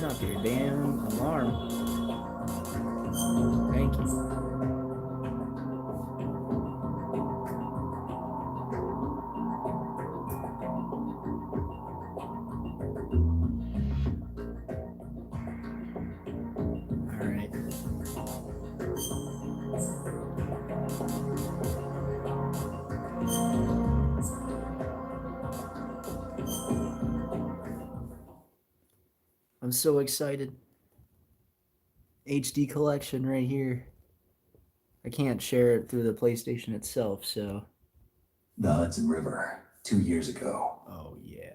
off your damn alarm. Thank you. Alright. I'm so excited. HD collection right here. I can't share it through the PlayStation itself, so. The Hudson River, 2 years ago. Oh, yeah.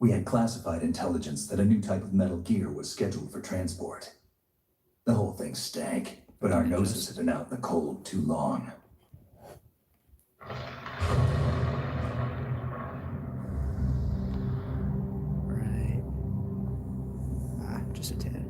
We had classified intelligence that a new type of metal gear was scheduled for transport. The whole thing stank, but our noses had been out in the cold too long. Right. Just a tad.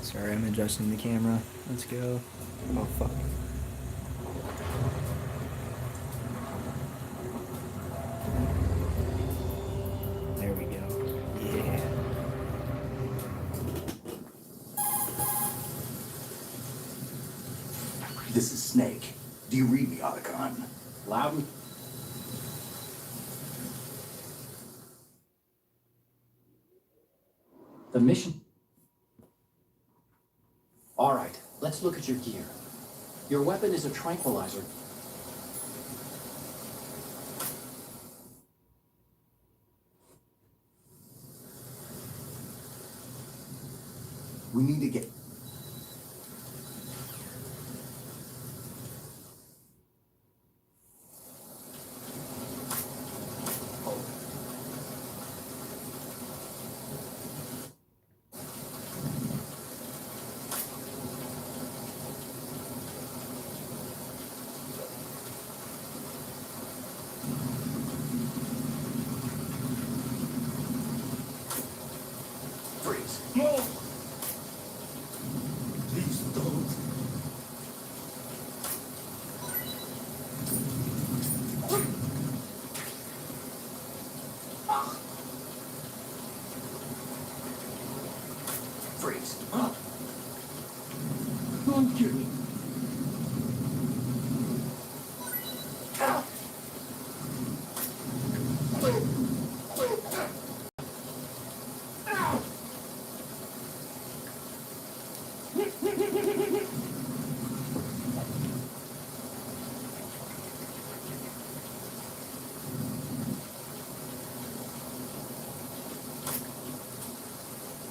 Sorry, I'm adjusting the camera. Let's go. Oh, fuck. There we go. Yeah. This is Snake. Do you read me, Otacon? Loudon? The mission? All right, let's look at your gear. Your weapon is a tranquilizer. We need to get... Freeze. No! Please don't. Freeze. Don't kill me.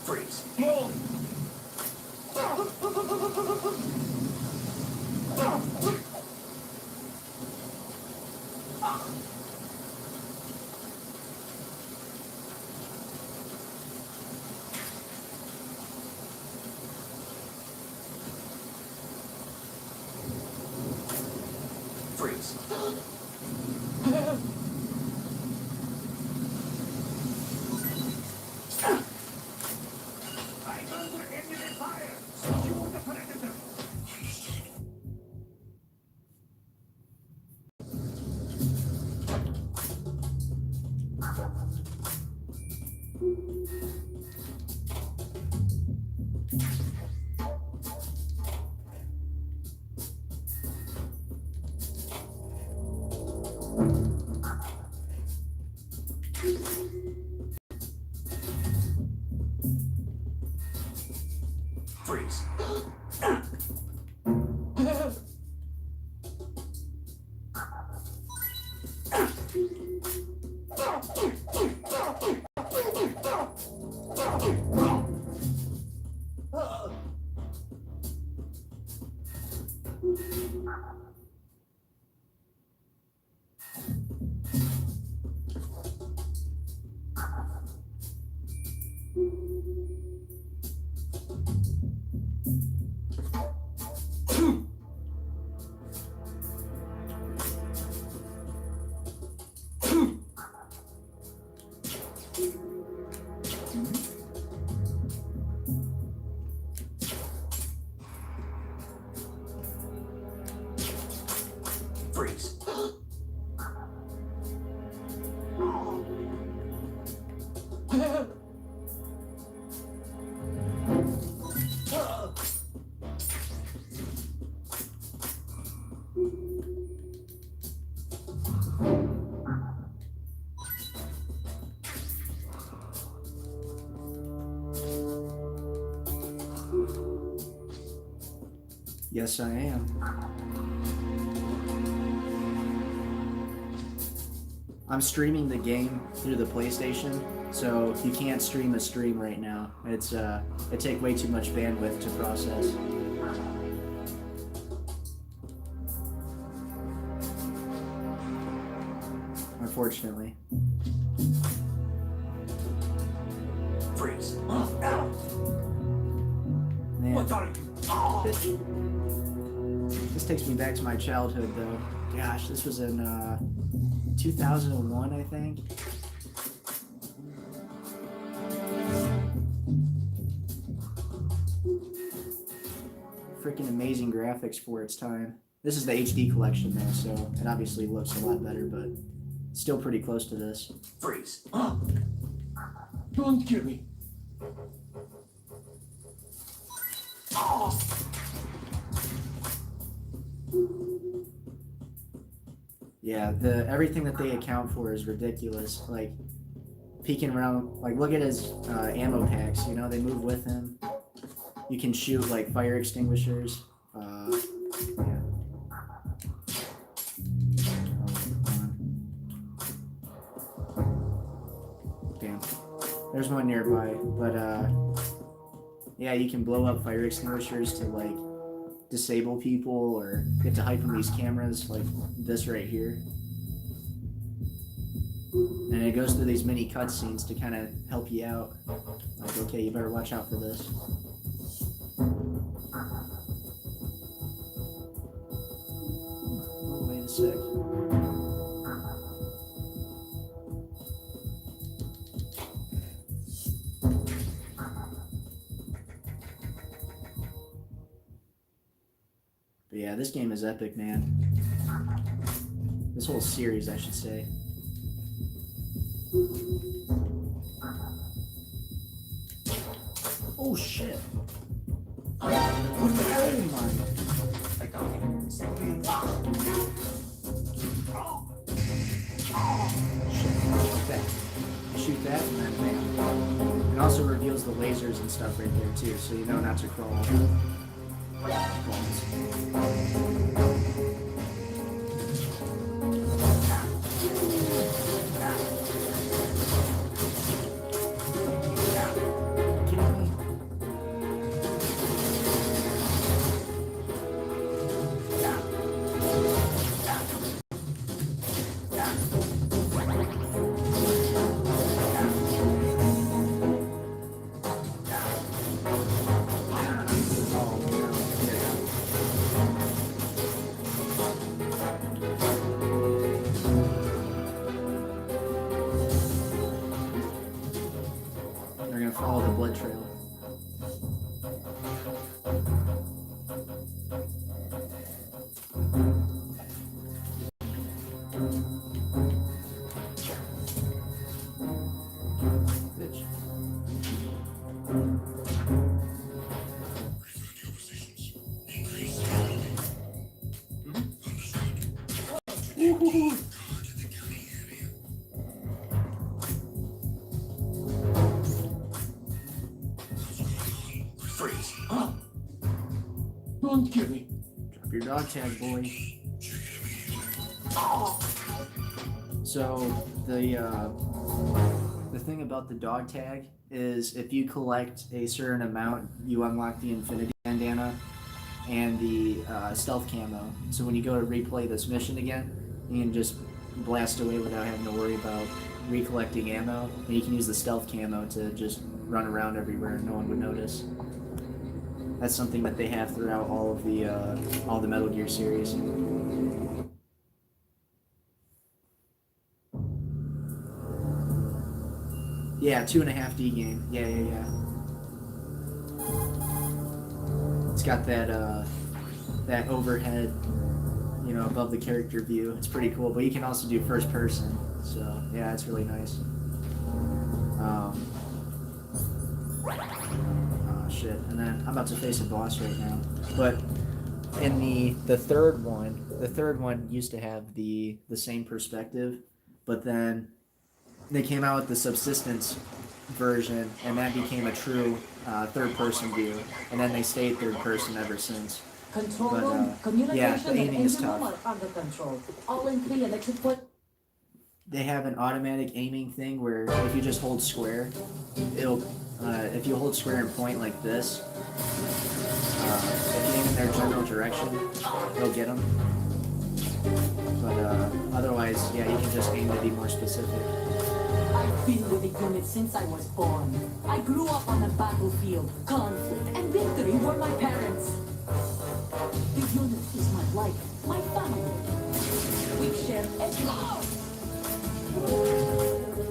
Freeze. No! Freeze. Freeze. Freeze. Yes, I am. I'm streaming the game through the PlayStation, so you can't stream a stream right now. It take way too much bandwidth to process. Unfortunately. Freeze. Man, What are you? this takes me back to my childhood, though. Gosh, this was in 2001, I think. Freaking amazing graphics for its time. This is the HD collection, though, so it obviously looks a lot better, but still pretty close to this. Freeze. Don't kill me. Yeah, everything that they account for is ridiculous. Like, peeking around, like, look at his ammo packs, you know, they move with him. You can shoot, like, fire extinguishers. Yeah. Damn. There's one nearby, but, yeah, you can blow up fire extinguishers to, like, disable people, or you have to hide from these cameras like this right here. And it goes through these mini cutscenes to kind of help you out. Like, okay, you better watch out for this. Oh, wait a sec. But yeah, this game is epic, man. This whole series, I should say. Oh shit! Oh my! I got him. Shit! Shoot that, and then bam. It also reveals the lasers and stuff right there too, so you know not to crawl. Follow the blood trail. Bitch. Woo-hoo-hoo. Don't kill me. Drop your dog tag, boy. So the thing about the dog tag is if you collect a certain amount, you unlock the Infinity Bandana and the stealth camo. So when you go to replay this mission again, you can just blast away without having to worry about recollecting ammo. And you can use the stealth camo to just run around everywhere and no one would notice. That's something that they have throughout all the Metal Gear series. Yeah, 2.5D game. Yeah. It's got that that overhead, you know, above the character view. It's pretty cool, but you can also do first person. So yeah, it's really nice. Oh shit! And then I'm about to face a boss right now. But in the third one used to have the same perspective, but then they came out with the subsistence version, and that became a true third person view. And then they stayed third person ever since. Control But, room, communication yeah, the and aiming is engine room tough. are under control. All in clear, electric put. They have an automatic aiming thing where if you just hold square, it'll if you hold square and point like this, if you aim in their general direction, it'll get them. But otherwise, yeah, you can just aim to be more specific. I've been with the unit since I was born. I grew up on the battlefield. Conflict and victory were my parents. The unit is my life, my family. We share everything.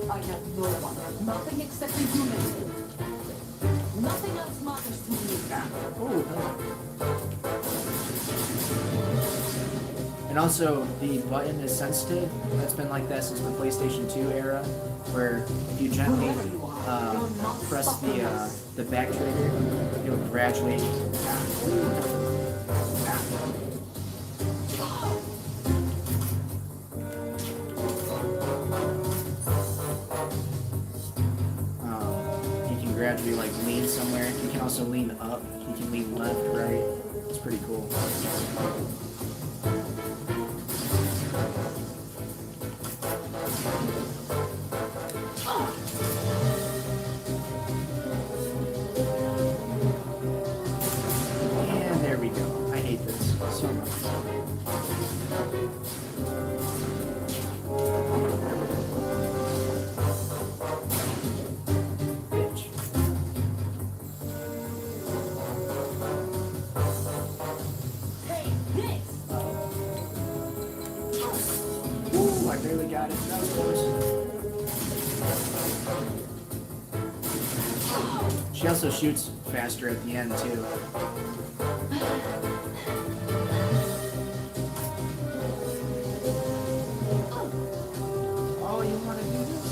I have no one, nothing except the unit. Nothing else matters to me. And also, the button is sensitive. That's been like that since the PlayStation 2 era, where if you gently press the back trigger, it'll gradually. You can gradually like lean somewhere. You can also lean up. You can lean left, right. It's pretty cool. And there we go. I hate this so much. Bitch. Hey, this! Ooh, I barely got it. That was close. She also shoots faster at the end too. Oh, you want to do this?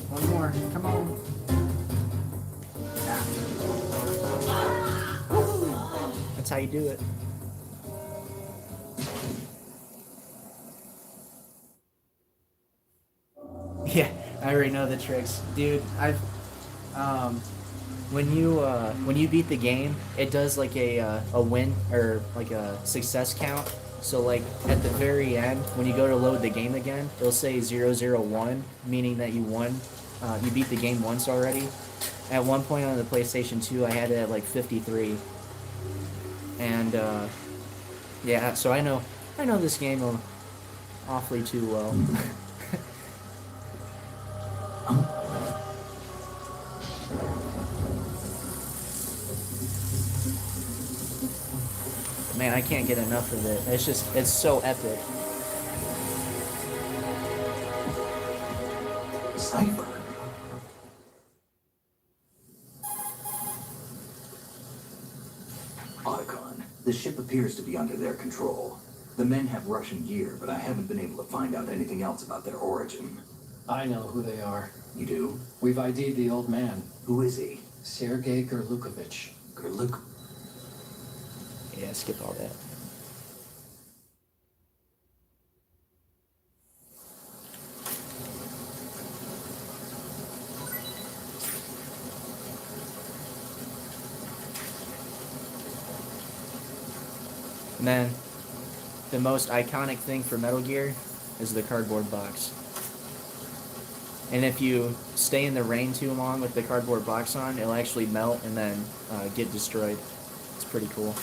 One more. Come on. That's how you do it. Yeah, I already know the tricks, dude. When you beat the game, it does like a win or like a success count. So like at the very end, when you go to load the game again, it'll say 001, meaning that you won. You beat the game once already. At one point on the PlayStation 2, I had it at like 53. And yeah, so I know this game awfully too well. Man, I can't get enough of it. It's so epic. Cipher. Otacon, the ship appears to be under their control. The men have Russian gear, but I haven't been able to find out anything else about their origin. I know who they are. You do? We've ID'd the old man, Who is he? Sergei Gerlukovich. Gerluk. Yeah, skip all that. And then, the most iconic thing for Metal Gear is the cardboard box. And if you stay in the rain too long with the cardboard box on, it'll actually melt and then get destroyed. It's pretty cool.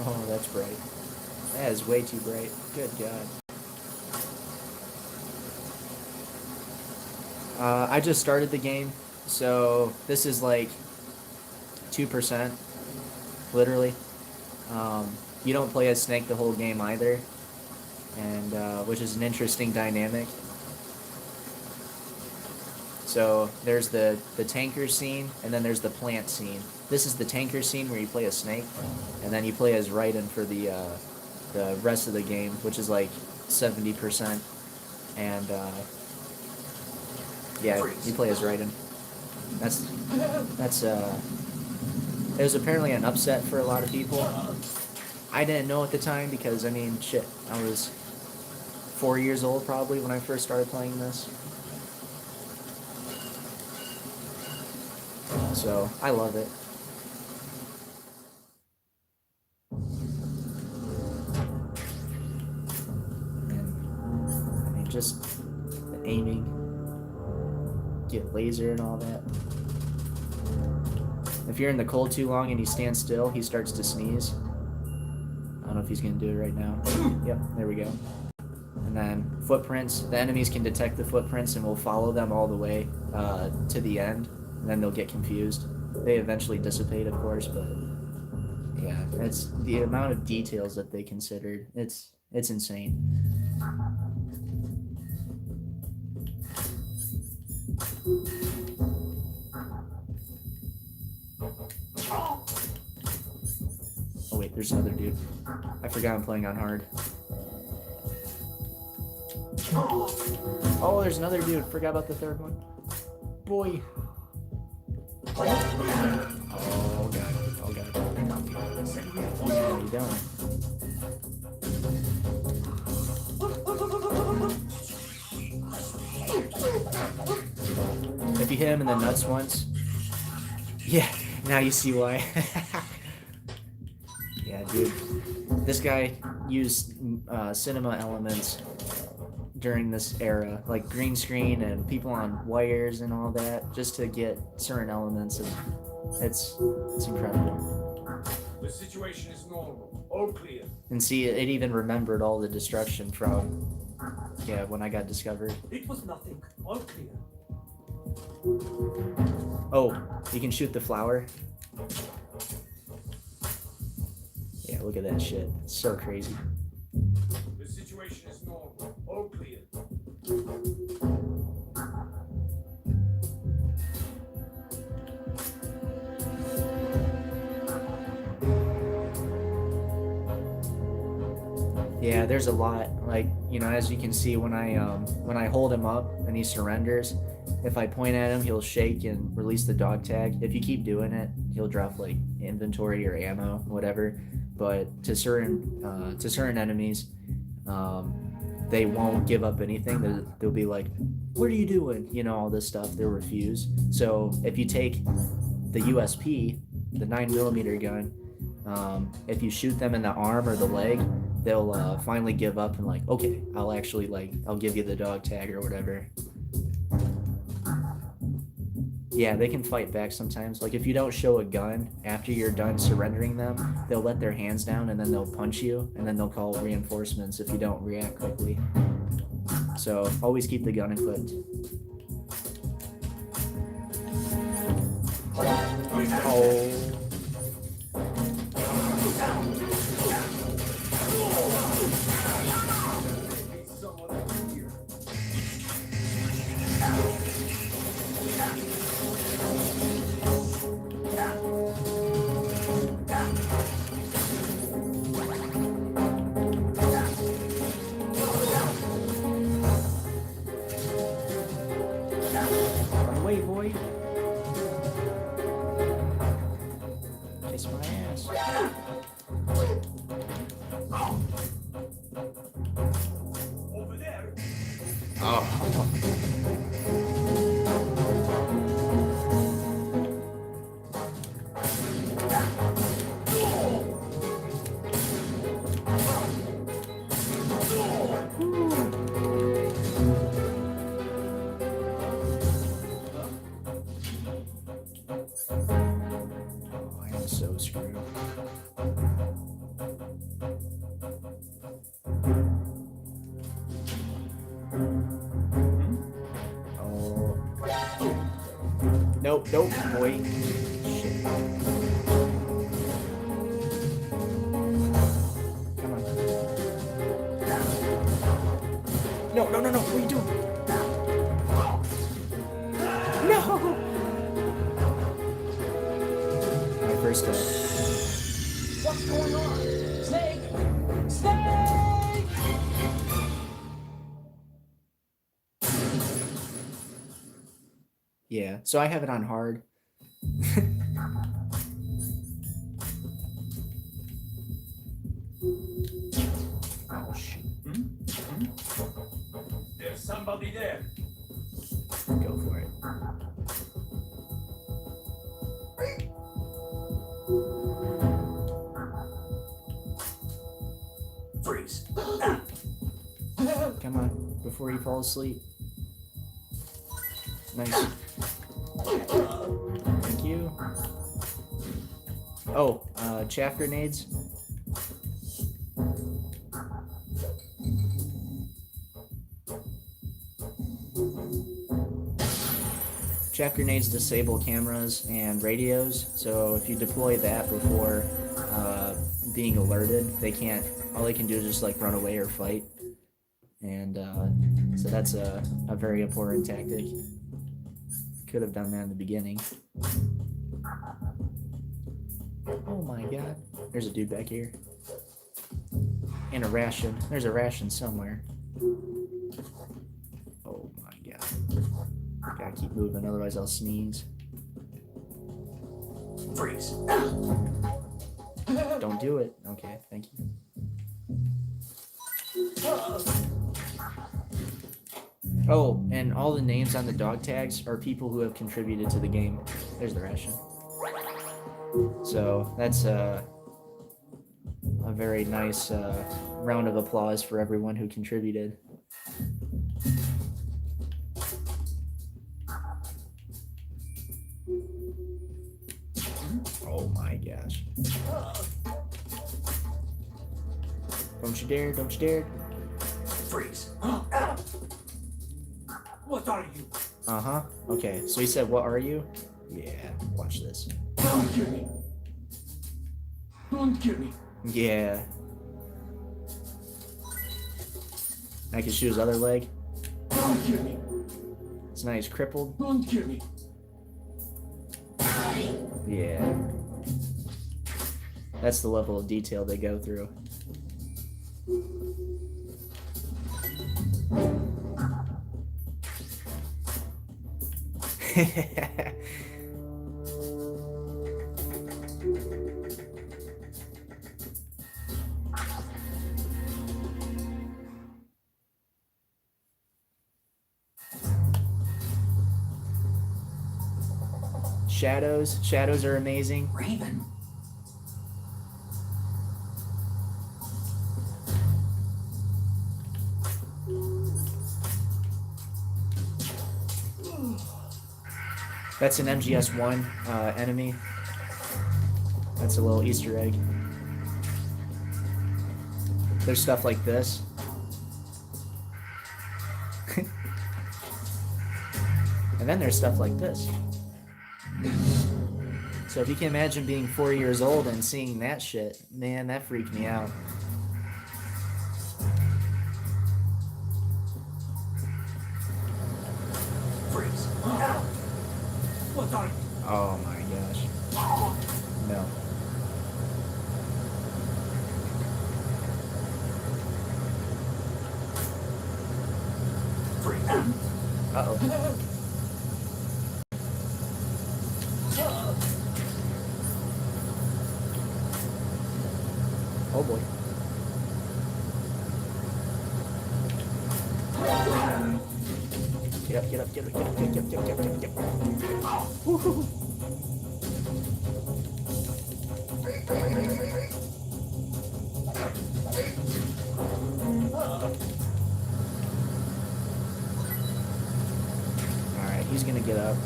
Oh, that's bright. That is way too bright. Good God. I just started the game, so this is like 2%, literally. You don't play as Snake the whole game either, and which is an interesting dynamic. So there's the tanker scene, and then there's the plant scene. This is the tanker scene where you play as Snake, and then you play as Raiden for the rest of the game, which is like 70%, and yeah, you play as Raiden. That's it was apparently an upset for a lot of people. I didn't know at the time because, I mean, shit, I was 4 years old probably when I first started playing this. So, I love it. And, I mean, just the aiming, get laser and all that. If you're in the cold too long and you stand still, he starts to sneeze. I don't know if he's gonna do it right now. Yep, there we go. And then footprints. The enemies can detect the footprints and will follow them all the way to the end. And then they'll get confused. They eventually dissipate, of course, but yeah, it's the amount of details that they considered. It's insane. Oh wait, there's another dude. I forgot I'm playing on hard. Oh, there's another dude. Forgot about the third one. Boy. Oh god. Oh god. What are you doing? If you hit him in the nuts once, yeah, now you see why. Yeah, dude. This guy used cinema elements during this era, like green screen and people on wires and all that, just to get certain elements. And it's incredible. The situation is normal. All clear. And see, it even remembered all the destruction from, yeah, when I got discovered. It was nothing. All clear. Oh, you can shoot the flower. Yeah, look at that shit. It's so crazy. The situation is normal. All clear. Yeah, there's a lot. Like, you know, as you can see when I hold him up and he surrenders, if I point at him, he'll shake and release the dog tag. If you keep doing it, he'll drop like inventory or ammo, whatever. But to certain enemies, they won't give up anything. They'll be like, "What are you doing?" You know, all this stuff. They'll refuse. So if you take the USP, the 9mm gun, if you shoot them in the arm or the leg, they'll finally give up and like, okay, I'll give you the dog tag or whatever. Yeah, they can fight back sometimes. Like if you don't show a gun after you're done surrendering them, they'll let their hands down and then they'll punch you and then they'll call reinforcements if you don't react quickly. So always keep the gun equipped. Oh. Run away, boy. Kiss my ass. Over there. Oh. I am so screwed. Nope, boy. Shit. Come on. No, no, no, no. What are you doing? No! My first death. What's going on? Snake! Snake! Yeah, so I have it on hard. Oh, shit. There's somebody there. Go for it. Freeze. Come on, before you fall asleep. Nice. Thank you. Oh, chaff grenades. Chaff grenades disable cameras and radios, so if you deploy that before being alerted, they can't. All they can do is just like run away or fight, and so that's a very important tactic. Could have done that in the beginning. Oh my god! There's a dude back here, and a ration. There's a ration somewhere. Oh my god! Gotta keep moving, otherwise I'll sneeze. Freeze. Don't do it. Okay, thank you. Oh, and all the names on the dog tags are people who have contributed to the game. There's the ration. So that's a very nice round of applause for everyone who contributed. Oh my gosh. Don't you dare, don't you dare. Freeze. What are you? Uh-huh. Okay, so he said, what are you? Yeah, watch this. Don't kill me. Don't kill me. Yeah. I can shoot his other leg. Don't kill me. It's now he's crippled. Don't kill me. Yeah. That's the level of detail they go through. Shadows are amazing. Raven. That's an MGS1 enemy. That's a little Easter egg. There's stuff like this. And then there's stuff like this. So if you can imagine being 4 years old and seeing that shit, man, that freaked me out. Freeze. What are you? Oh my gosh. No. Freeze. Uh-oh. Oh boy. Get up, get up, get up, get up, get up, get up, get up, get up, get up. Woo-hoo. Alright, he's gonna get up.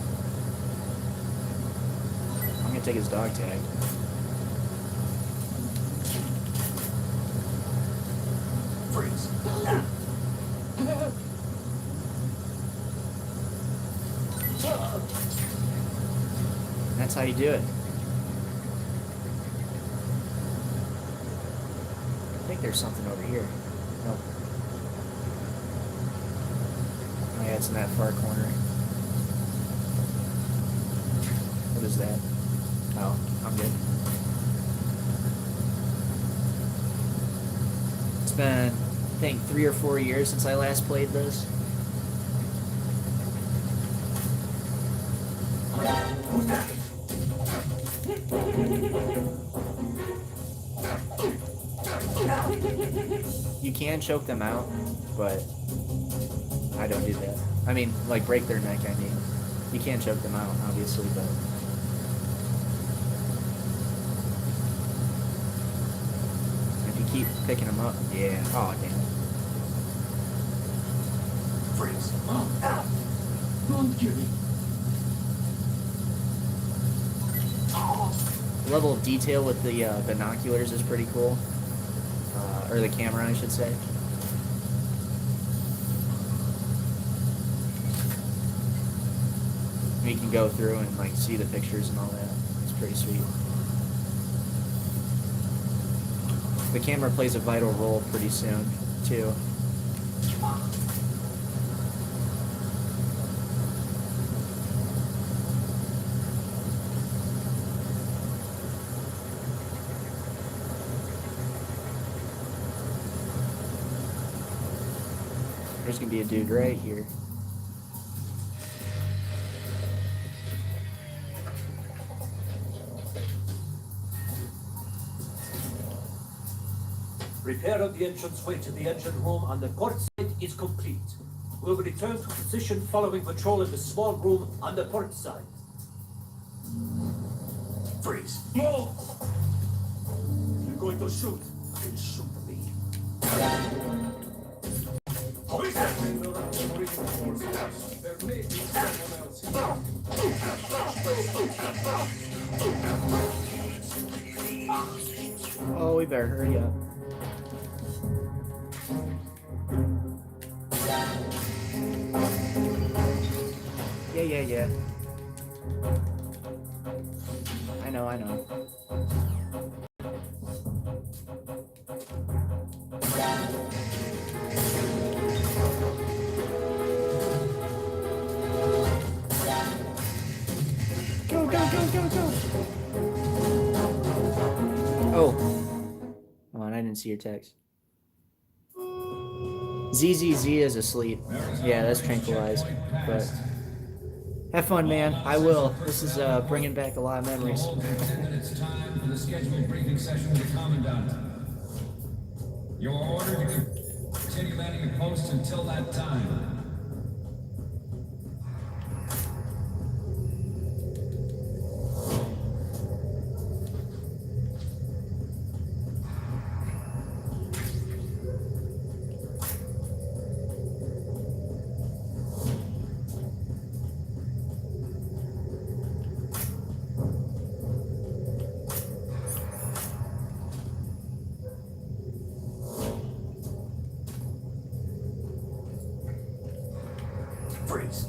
I'm gonna take his dog tag. Freeze. how you do it. I think there's something over here. Nope. Oh yeah, it's in that far corner. What is that? Oh, I'm good. It's been, I think, 3 or 4 years since I last played this. Who's that? You can choke them out, but I don't do that. I mean, like break their neck, I mean. You can choke them out, obviously, but... if you keep picking them up, yeah. Oh, damn it. Freeze. Don't kill me. The level of detail with the binoculars is pretty cool. Or the camera, I should say. You can go through and like see the pictures and all that. It's pretty sweet. The camera plays a vital role pretty soon, too. There's gonna be a dude right here. Repair of the entranceway to the engine room on the port side is complete. We'll return to position following patrol in the small room on the port side. Freeze. No! You're going to shoot. Then shoot me. Who is that? There may be someone else here. Oh, we better hurry up. Yeah. I know. Go. Oh. Come on, I didn't see your text. ZZZ is asleep. Yeah, that's tranquilized. But have fun, man. I will. This is bringing back a lot of memories. Hold for 10 minutes time for the scheduled briefing session with the Commandant. Your order to continue landing at post until that time. Freeze.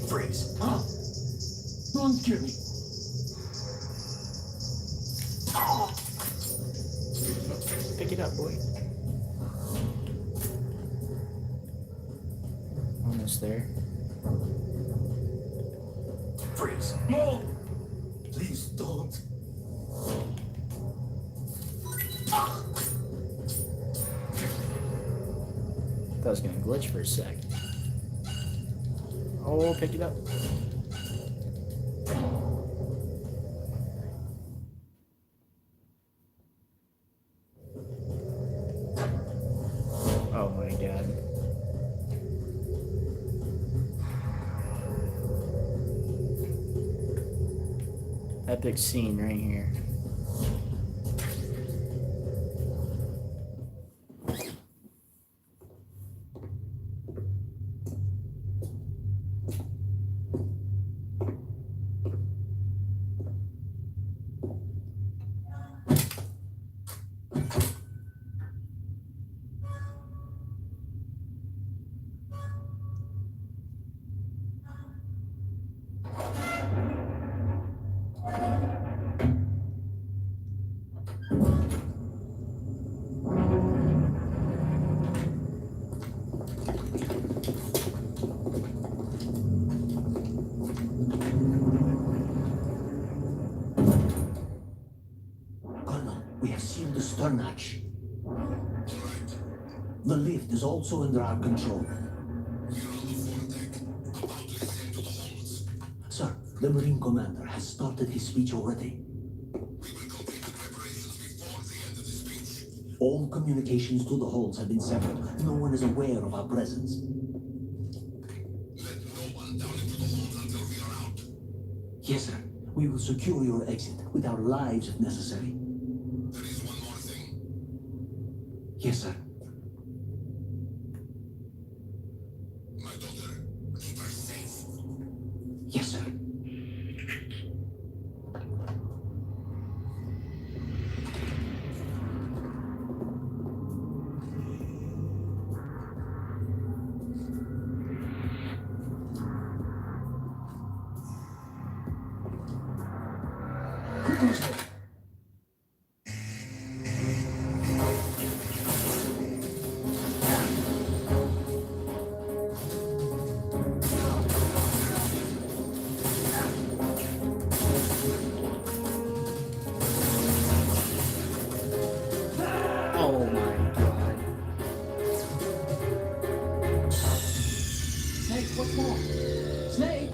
Freeze. Don't kill me. Pick it up, boy. Almost there. Freeze. No! Please don't. Thought I was gonna glitch for a sec. Oh, pick it up. Oh my god. Epic scene right here. Colonel, we have sealed the stern hatch. The lift is also under our control. Sir, the Marine Commander has started his speech already. All communications to the holds have been severed. No one is aware of our presence. Yes, sir. We will secure your exit with our lives if necessary. There is one more thing. Yes, sir. My daughter, keep her safe. Yes, sir. Oh my god. Snake, what's more? Snake!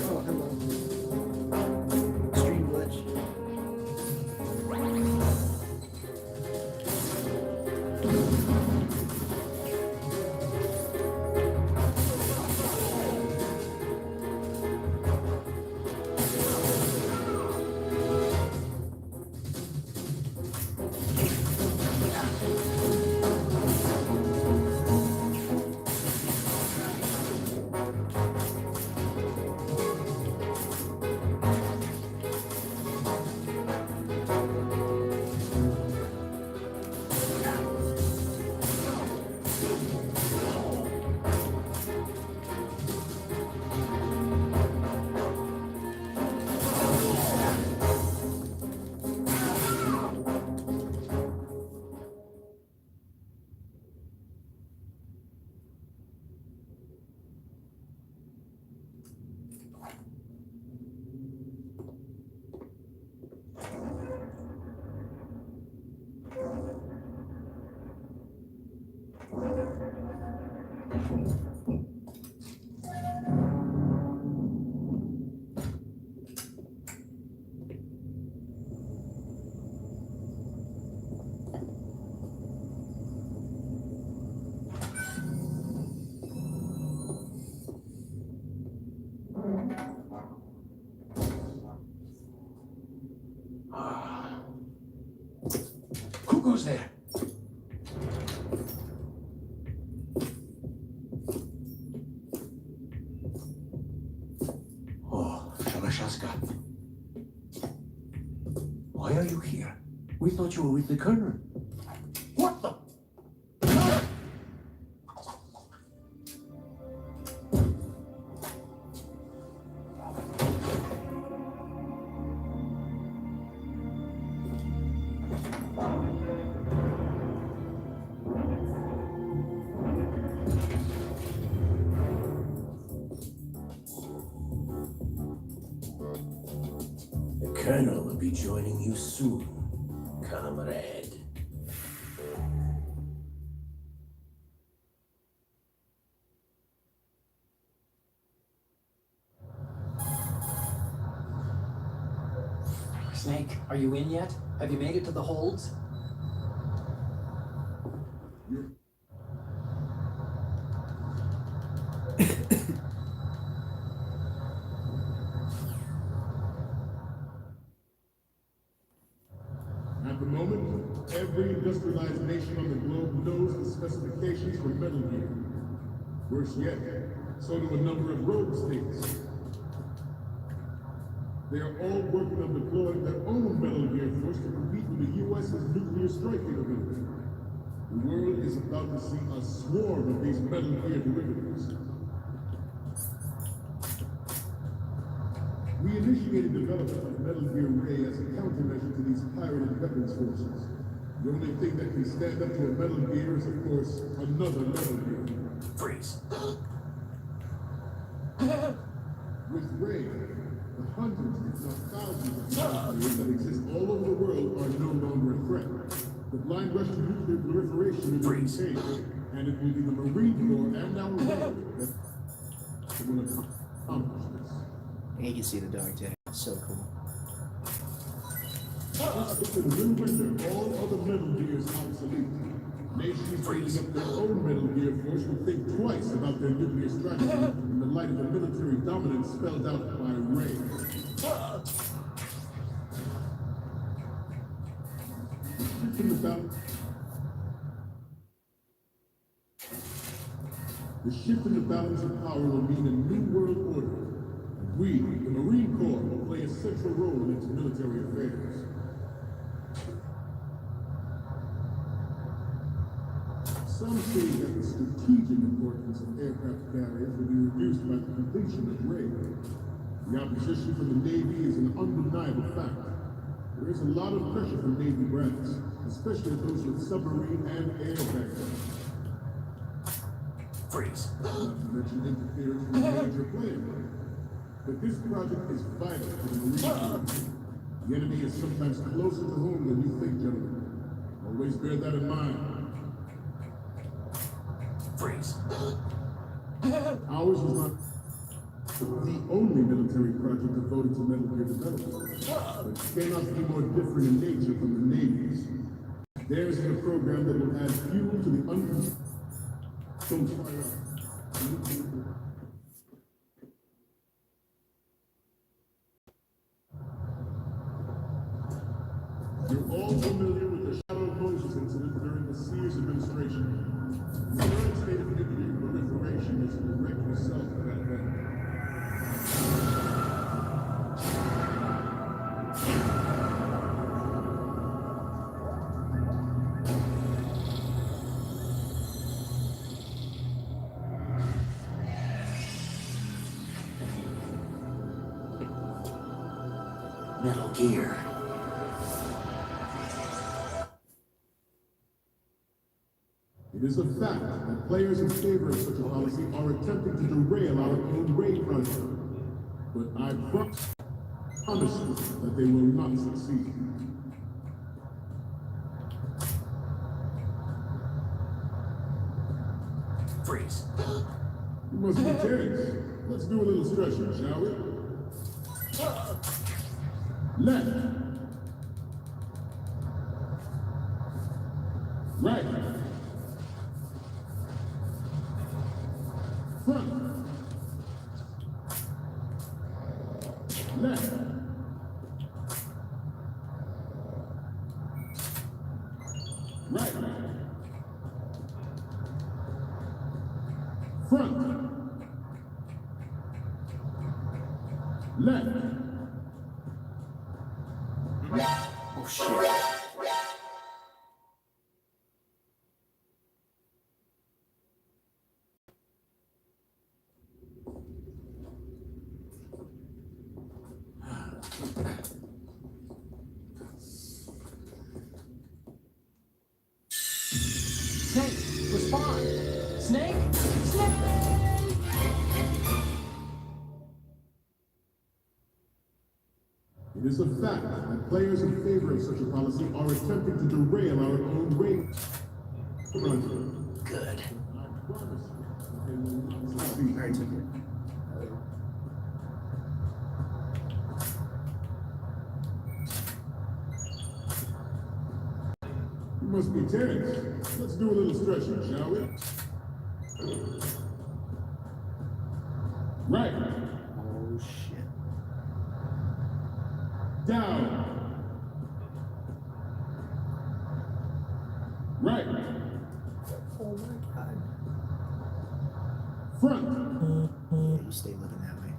Oh, hello. Stream glitch. Who goes there? Oh, Shabashaska. Why are you here? We thought you were with the Colonel. What the? Colonel will be joining you soon, comrade. Snake, are you in yet? Have you made it to the holds? At the moment, every industrialized nation on the globe knows the specifications for Metal Gear. Worse yet, so do a number of rogue states. They are all working on deploying their own Metal Gear force to compete with the U.S.'s nuclear strike capability. The world is about to see a swarm of these Metal Gear derivatives. We initiated development of Metal Gear Ray as a countermeasure to these pirated weapons forces. The only thing that can stand up to a Metal Gear is, of course, another Metal Gear. Freeze. With Ray, the hundreds, if not thousands of Metal Gears that exist all over the world are no longer a threat. The blind rush to nuclear proliferation is contained, and it will be the Marine Corps and our Navy that will accomplish this. And you can see the dog tag. So cool. If in the winter all other Metal Gears obsolete, nations building up their own Metal Gear force will think twice about their nuclear strategy in the light of the military dominance spelled out by Ray. The shift in the balance of power will mean a new world order. We, the Marine Corps, will play a central role in its military affairs. Some say that the strategic importance of aircraft carriers will be reduced by the completion of Ray. The opposition from the Navy is an undeniable fact. There is a lot of pressure from Navy brass, especially those with submarine and air backgrounds. Freeze. Not to mention interference from a major player. But this project is vital for the Marine Corps. The enemy is sometimes closer to home than you think, gentlemen. Always bear that in mind. Freeze. Ours was not the only military project devoted to Metal Gear development, but it cannot be more different in nature from the Navy's. Theirs is a program that will add fuel to the uncontrolled fire. You're all familiar with the Shadow Moses incident during the Sears administration. The current state of nuclear proliferation is to direct yourself to that end. Metal Gear. It is a fact that players in favor of such a policy are attempting to derail our own Ray project. But I promise you that they will not succeed. Freeze. You must be tense. Let's do a little stretching, shall we? Left. Right. Front. Left. Right. Front. Left. Oh shit. Snake, respond! Snake! It is a fact that players in favor of such a policy are attempting to derail our own way. Good. I promise you, they will not succeed. Alright, took it. You must be tense. Let's do a little stretching, shall we? Right. Oh shit. Down. Right. Oh my god. Front. Yeah, you stay looking that way.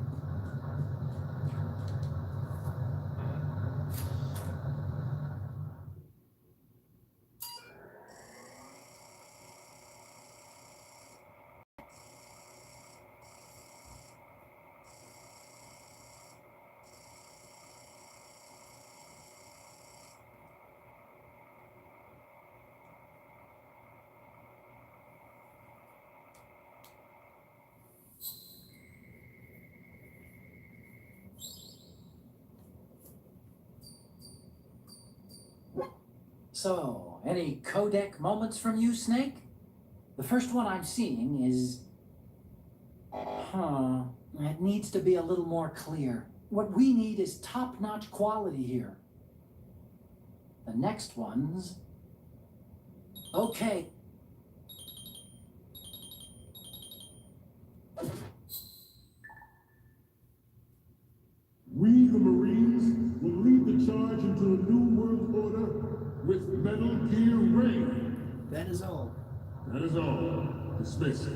So, any codec moments from you, Snake? The first one I'm seeing is... It needs to be a little more clear. What we need is top-notch quality here. The next one's... Okay. We, the Marines, will lead the charge into a new world order with Metal Gear Ray. That is all. That is all. Dismiss.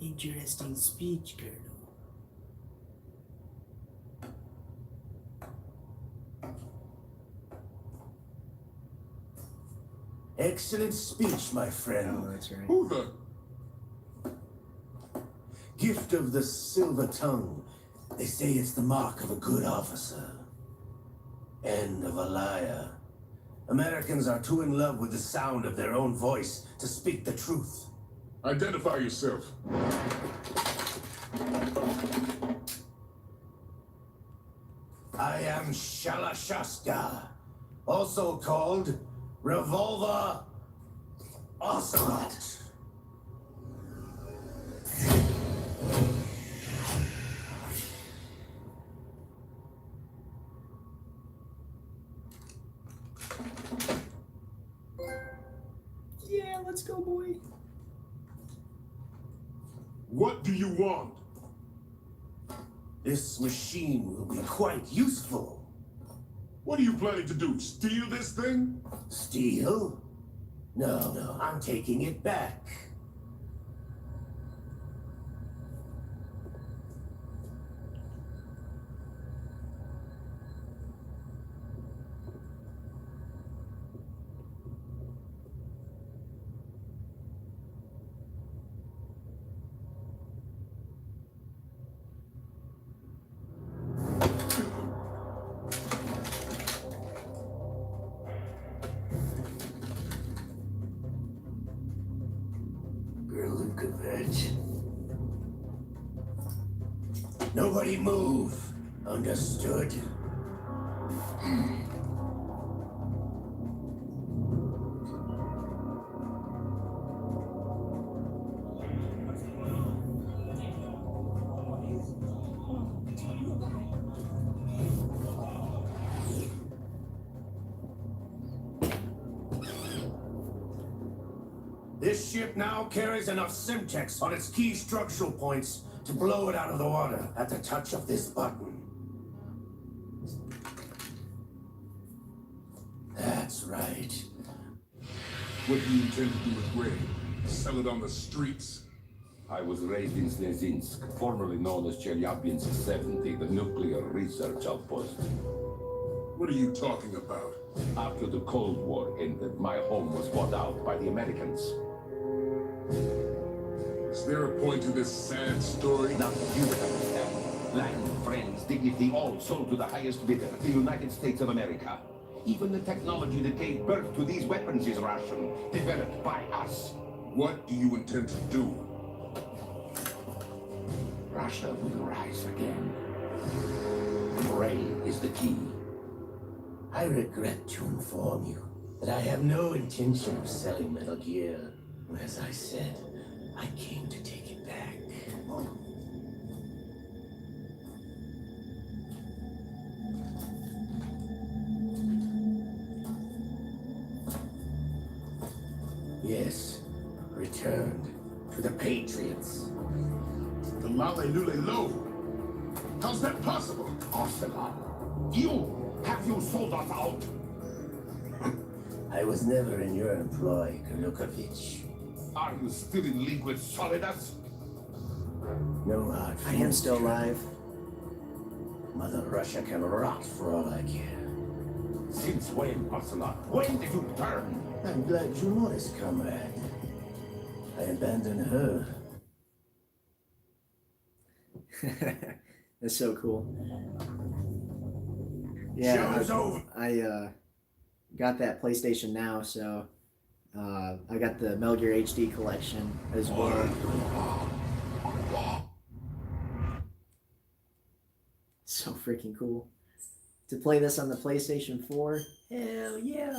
Interesting speech, Colonel. Excellent speech, my friend. Oh, that's right. Who the? Gift of the silver tongue. They say it's the mark of a good officer. End of a liar. Americans are too in love with the sound of their own voice to speak the truth. Identify yourself. I am Shalashasta, also called Revolver Ocelot. Yeah, let's go, boy. What do you want? This machine will be quite useful. What are you planning to do? Steal this thing? Steal? No, I'm taking it back. Nobody move. Understood? This ship now carries enough Simtex on its key structural points to blow it out of the water at the touch of this button. That's right. What do you intend to do with Ray? Sell it on the streets? I was raised in Snezinsk, formerly known as Chelyabinsk 70, the nuclear research outpost. What are you talking about? After the Cold War ended, my home was bought out by the Americans. Is there a point to this sad story? Not that you would understand. Land, friends, dignity, all sold to the highest bidder, the United States of America. Even the technology that gave birth to these weapons is Russian, developed by us. What do you intend to do? Russia will rise again. Gray is the key. I regret to inform you that I have no intention of selling Metal Gear. As I said, I came to take it back. Yes, returned to the Patriots. The Lale Lule Lo. How's that possible? Ocelot, have you sold us out? I was never in your employ, Kurnukovich. Are you still in league with Solidus? No hard I am still alive. Mother Russia can rot for all I care. Since when, Ocelot? When did you turn? I'm glad you noticed, comrade. I abandoned her. That's so cool. Yeah, Show's over. I got that PlayStation Now, so I got the Metal Gear HD collection as well. So freaking cool. To play this on the PlayStation 4, hell yeah.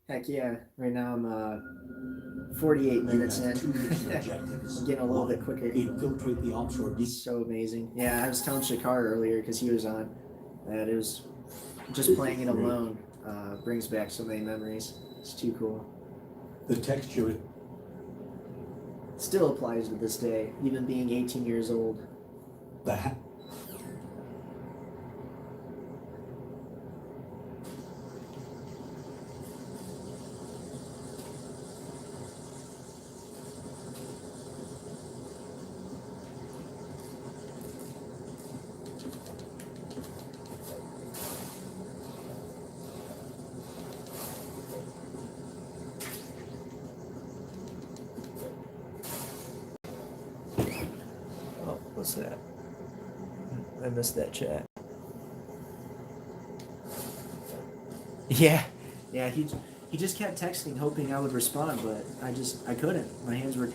Heck yeah, right now I'm 48 minutes in. I'm getting a little bit quicker. Infiltrate the offshore deep. So amazing. Yeah, I was telling Shakar earlier because he was on that it was just playing it alone brings back so many memories. It's too cool. The texture. Still applies to this day, even being 18 years old. The ha- Oh, what's that? I missed that chat. Yeah, he just kept texting, hoping I would respond, but I couldn't. My hands were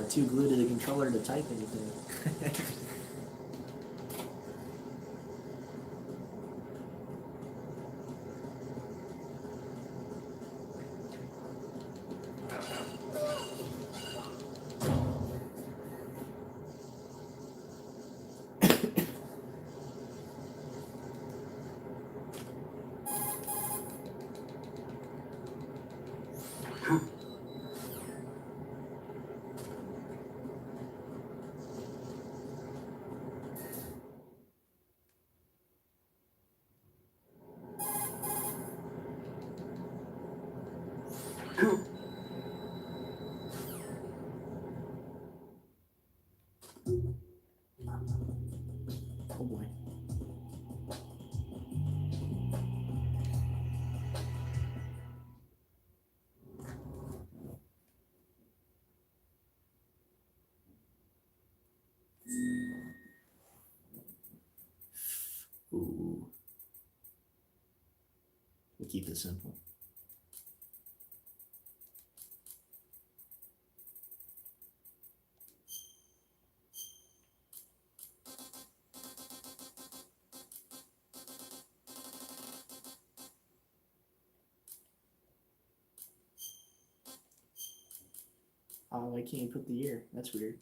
too glued to the controller to type anything. Oh boy. Ooh. We'll keep it simple. Oh, I can't put the year. That's weird.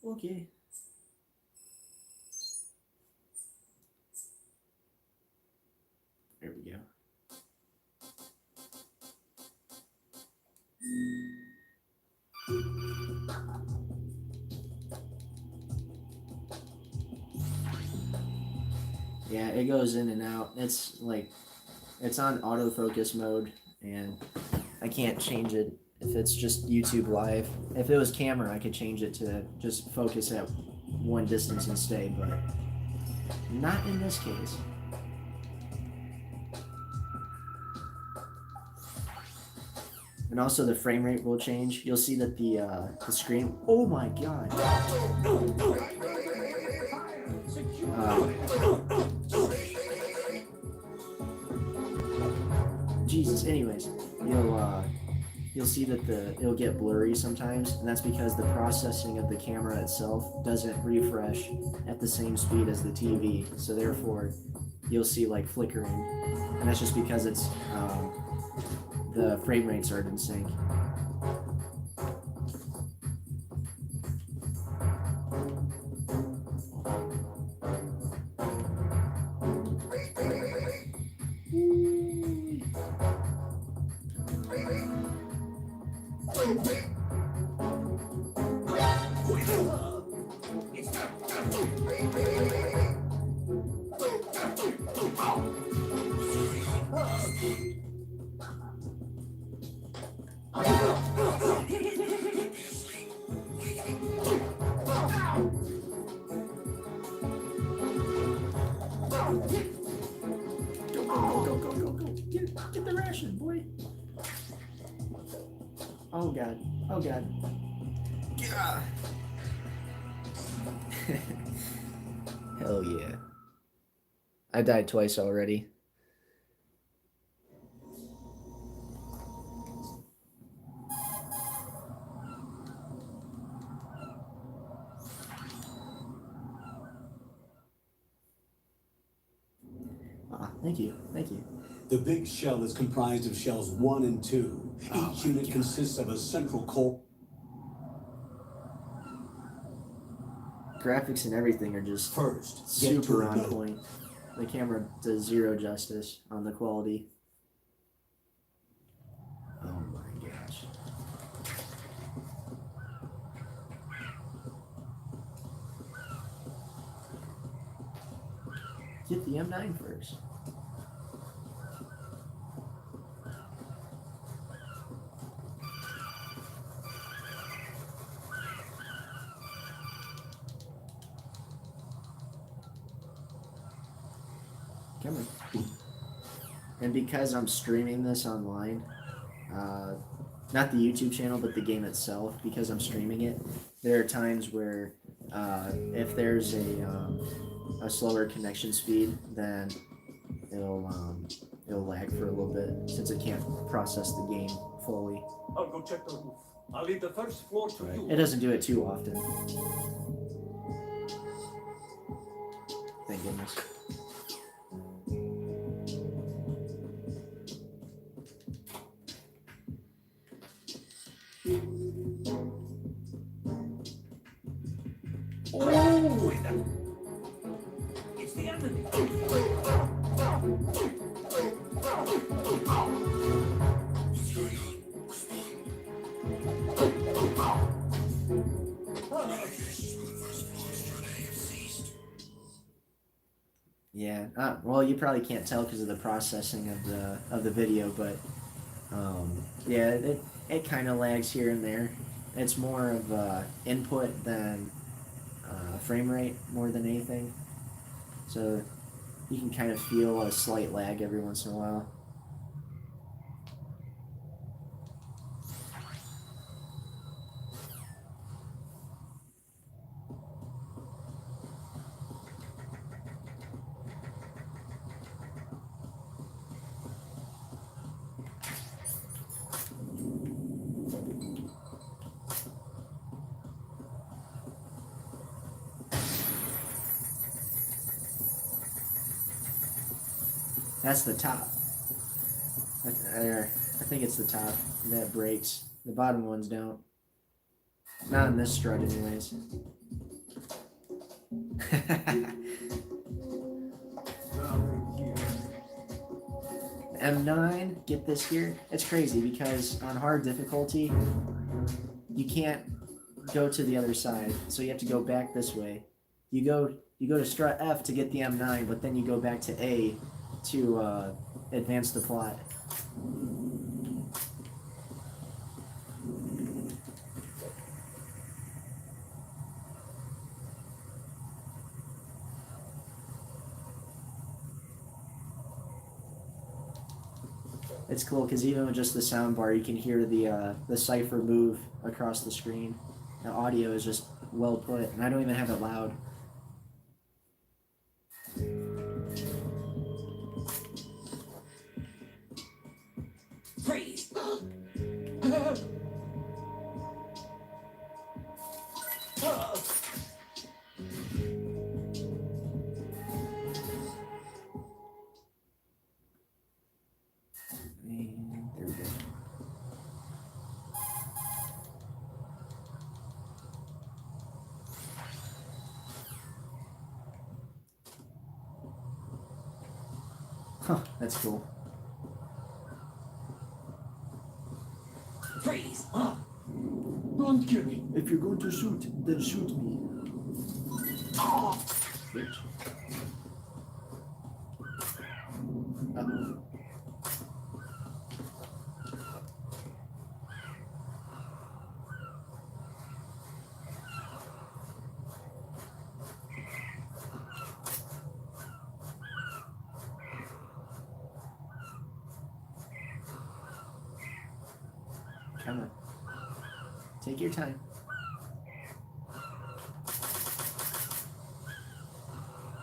Okay. There we go. Yeah, it goes in and out. It's on autofocus mode, and I can't change it if it's just YouTube Live. If it was camera, I could change it to just focus at one distance and stay, but not in this case. And also the frame rate will change. You'll see that the screen. Oh my god. Jesus. Anyways, you'll see that it'll get blurry sometimes, and that's because the processing of the camera itself doesn't refresh at the same speed as the TV. So therefore, you'll see like flickering, and that's just because it's the frame rates aren't in sync. Get the ration, boy. Oh god. Oh god. Yeah. Hell yeah. I died twice already. Thank you. Thank you. The big shell is comprised of shells 1 and 2. Each unit consists of a central core. Graphics and everything are just First, super on point. The camera does zero justice on the quality. Oh my gosh. Get the M9 first. Come on. And because I'm streaming this online, not the YouTube channel, but the game itself, because I'm streaming it, there are times where if there's a slower connection speed, then it'll lag for a little bit since it can't process the game fully. I'll go check the roof. I'll leave the first floor to you. It doesn't do it too often. Thank goodness. Oh, it's the enemy. Yeah. Well, you probably can't tell because of the processing of the video, but yeah, it kind of lags here and there. It's more of input than frame rate more than anything. So you can kind of feel a slight lag every once in a while. That's the top. I think it's the top that breaks. The bottom ones don't. Not in this strut anyways. M9, get this here. It's crazy because on hard difficulty, you can't go to the other side. So you have to go back this way. You You go to strut F to get the M9, but then you go back to A to advance the plot. It's cool because even with just the sound bar, you can hear the cipher move across the screen. The audio is just well put, and I don't even have it loud. Freeze! And there we go. Huh, that's cool. Freeze! Don't kill me. If you're going to shoot, then shoot me. Bitch. Uh-oh. Come on. Take your time.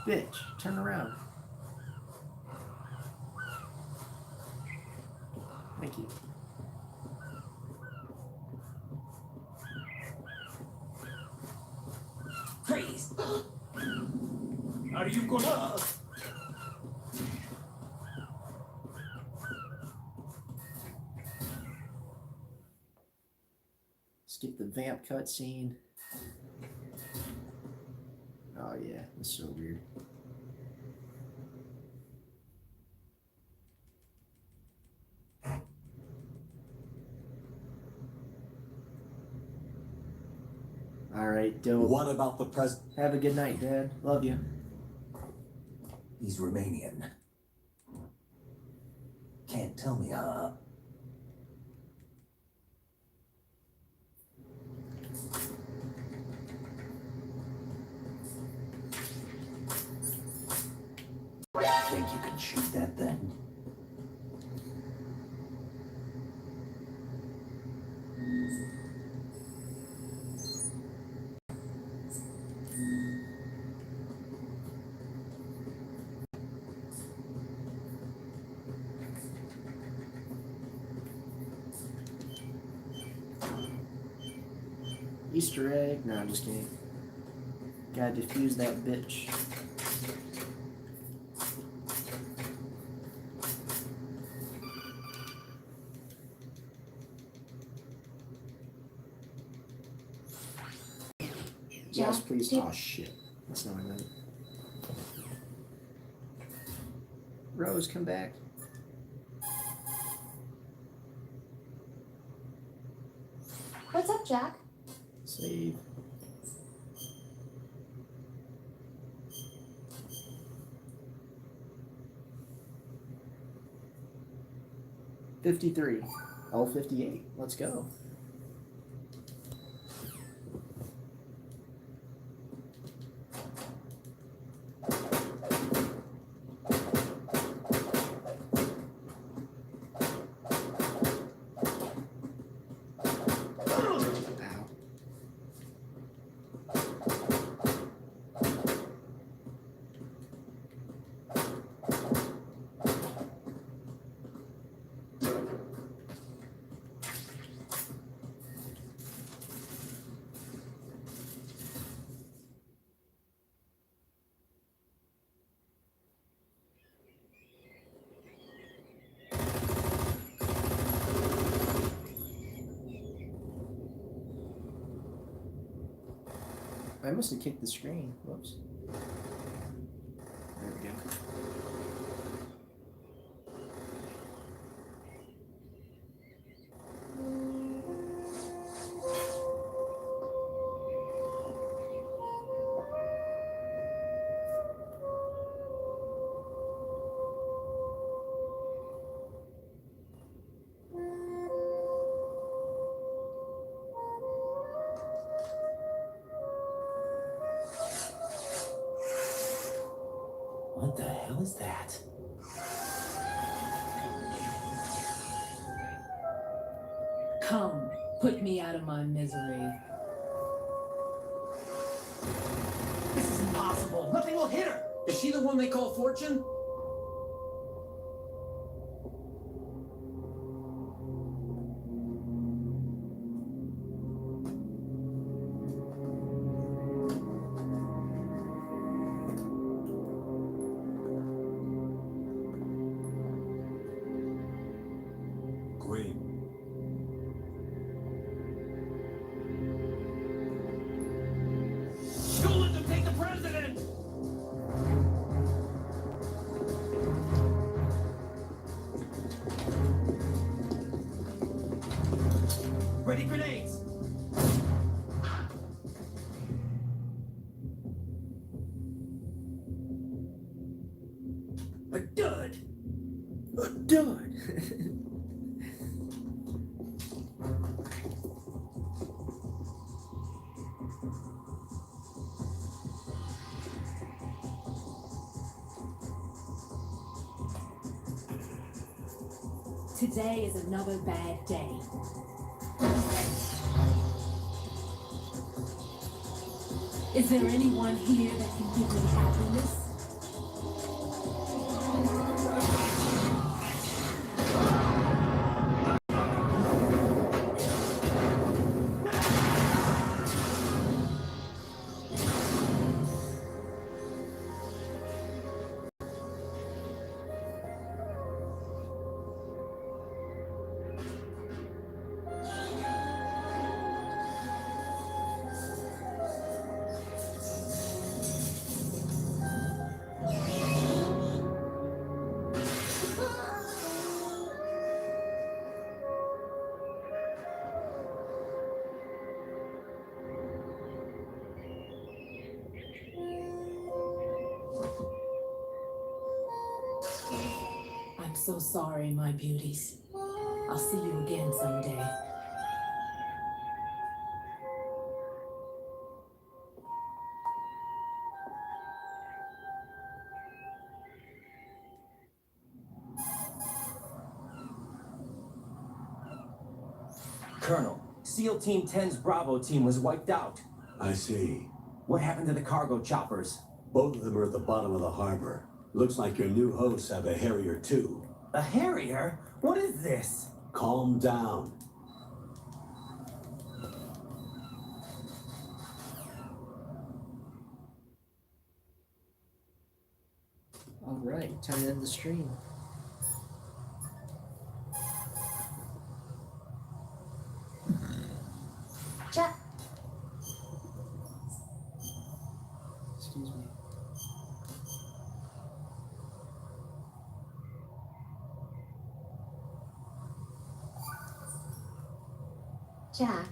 Bitch, turn around. Thank you. Freeze! Are you gonna... Skip the vamp cutscene. Oh yeah, that's so weird. All right, dope. What about the pres? Have a good night, Dad. Love you. He's Romanian. Can't tell me, huh? Think you can shoot that thing? Easter egg? No, I'm just kidding. Gotta defuse that bitch. Yes, please. Oh shit. That's not right. Rose, come back. What's up, Jack? Save. $53. L58. Let's go. I must have kicked the screen. Whoops. There we go. was that? Come, put me out of my misery. This is impossible. Nothing will hit her. Is she the one they call Fortune? Green. Don't let them take the president! Ready grenades! A dud! A dud. Today is another bad day. Is there anyone here that can give me happiness? I'm so sorry, my beauties. I'll see you again someday. Colonel, SEAL Team 10's Bravo team was wiped out. I see. What happened to the cargo choppers? Both of them are at the bottom of the harbor. Looks like your new hosts have a Harrier too. A Harrier? What is this? Calm down. All right, time to end the stream. Jack. Excuse me. Jack.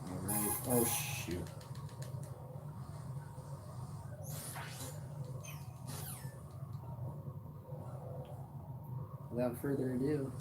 All right. Oh shoot. Without further ado,